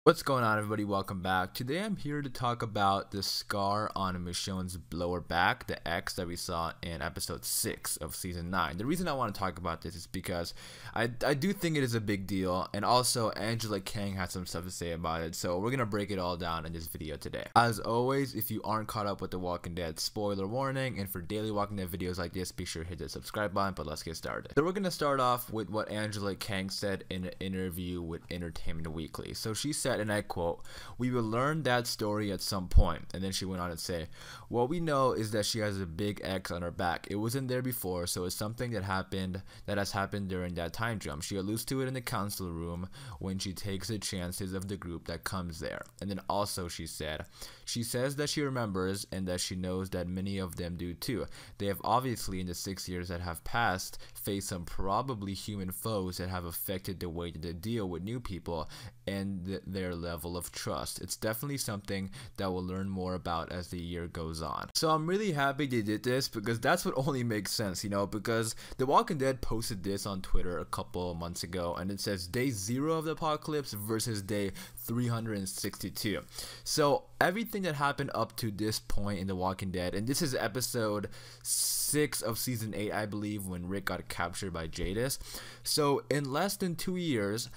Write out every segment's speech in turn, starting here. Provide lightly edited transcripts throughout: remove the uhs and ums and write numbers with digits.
What's going on, everybody? Welcome back. Today I'm here to talk about the scar on Michonne's lower back, the X that we saw in episode 6 of season 9. The reason I want to talk about this is because I do think it is a big deal, and also Angela Kang had some stuff to say about it, so we're going to break it all down in this video today. As always, if you aren't caught up with The Walking Dead, spoiler warning, and for daily Walking Dead videos like this, be sure to hit the subscribe button, but let's get started. So we're going to start off with what Angela Kang said in an interview with Entertainment Weekly. So she said, and I quote, "We will learn that story at some point." And then she went on to say, "What we know is that she has a big X on her back. It wasn't there before, so it's something that has happened during that time jump. She alludes to it in the council room when she takes the chances of the group that comes there." And then also she says that she remembers and that she knows that many of them do too. They have obviously, in the 6 years that have passed, faced some probably human foes that have affected the way that they deal with new people and their level of trust. It's definitely something that we'll learn more about as the year goes on. So I'm really happy they did this, because that's what only makes sense, because The Walking Dead posted this on Twitter a couple of months ago, and it says day 0 of the apocalypse versus day 362. So everything that happened up to this point in The Walking Dead, and this is episode 6 of season 8, I believe, when Rick got captured by Jadis. So in less than 2 years,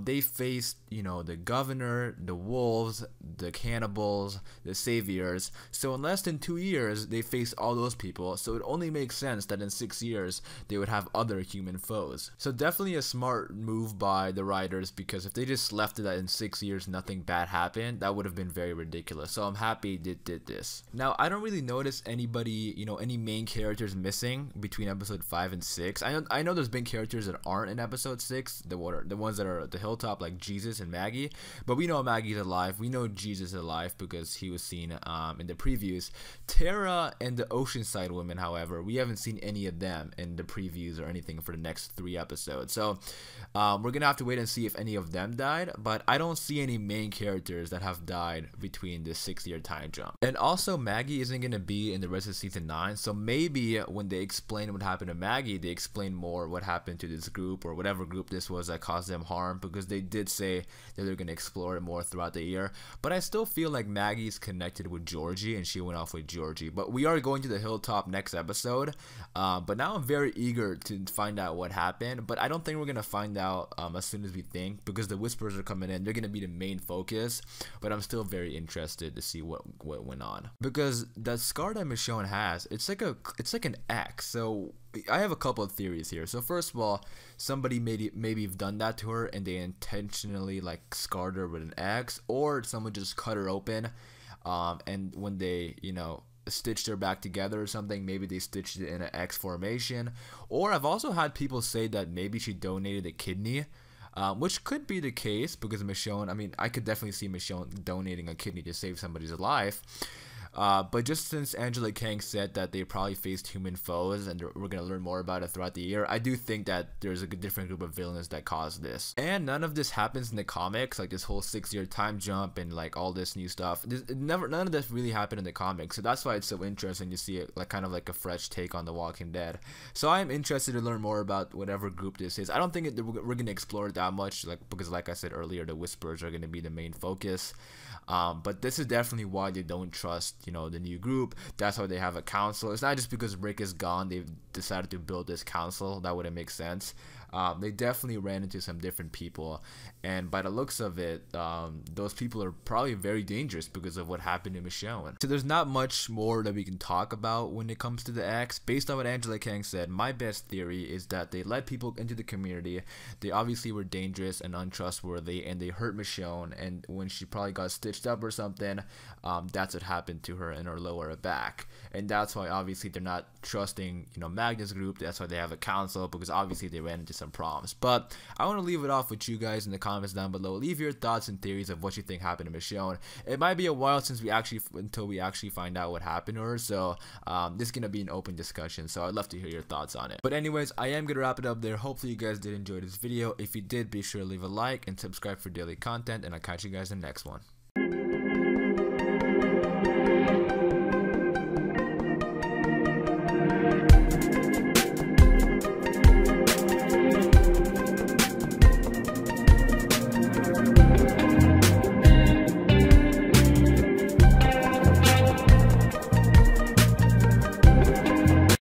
they faced, the governor, the wolves, the cannibals, the saviors. So in less than 2 years, they faced all those people. So it only makes sense that in 6 years, they would have other human foes. So definitely a smart move by the writers, because if they just left it that in 6 years nothing bad happened, that would have been very ridiculous. So I'm happy they did this. Now, I don't really notice anybody, any main characters missing between episode 5 and 6. I know there's been characters that aren't in episode 6, the ones that are at the hilltop, like Jesus and Maggie, but we know Maggie's alive. We know Jesus is alive because he was seen in the previews. Tara and the Oceanside women, however, we haven't seen any of them in the previews or anything for the next 3 episodes. So we're gonna have to wait and see if any of them died, but I don't see any main characters that have died between this 6-year time jump. And also, Maggie isn't gonna be in the rest of season 9, so maybe when they explain what happened to Maggie, they explain more what happened to this group, or whatever group this was that caused them harm, because they did say that they're going to explore it more throughout the year. But I still feel like Maggie's connected with Georgie, and she went off with Georgie. But we are going to the hilltop next episode, but now I'm very eager to find out what happened. But I don't think we're going to find out as soon as we think, because the whispers are coming in. They're going to be the main focus, but I'm still very interested to see what went on, because that scar that Michonne has, it's like an X. So I have a couple of theories here. So first of all, somebody maybe done that to her and they intentionally scarred her with an X, or someone just cut her open, and when they stitched her back together or something, maybe they stitched it in an X formation. Or I've also had people say that maybe she donated a kidney, which could be the case, because Michonne, I could definitely see Michonne donating a kidney to save somebody's life. But just since Angela Kang said that they probably faced human foes, and we're going to learn more about it throughout the year, I do think that there's a different group of villains that caused this. And none of this happens in the comics, like this whole 6-year time jump and all this new stuff. None of this really happened in the comics, so that's why it's so interesting to see it kind of like a fresh take on The Walking Dead. So I'm interested to learn more about whatever group this is. I don't think we're going to explore it that much, because like I said earlier, the whispers are going to be the main focus. But this is definitely why they don't trust the new group. That's why they have a council. It's not just because Rick is gone they've decided to build this council. That wouldn't make sense. They definitely ran into some different people, and by the looks of it, those people are probably very dangerous because of what happened to Michonne. So there's not much more that we can talk about when it comes to the X. Based on what Angela Kang said, my best theory is that they let people into the community. They obviously were dangerous and untrustworthy, and they hurt Michonne, and when she probably got stitched up or something, that's what happened to her in her lower back. And that's why obviously they're not trusting Magnus group. That's why they have a council, because obviously they ran into some problems. But I want to leave it off with you guys in the comments down below. Leave your thoughts and theories of what you think happened to Michonne. It might be a while until we actually find out what happened to her, so this is gonna be an open discussion, so I'd love to hear your thoughts on it. But anyways, I am gonna wrap it up there. Hopefully you guys did enjoy this video. If you did, be sure to leave a like and subscribe for daily content, and I'll catch you guys in the next one.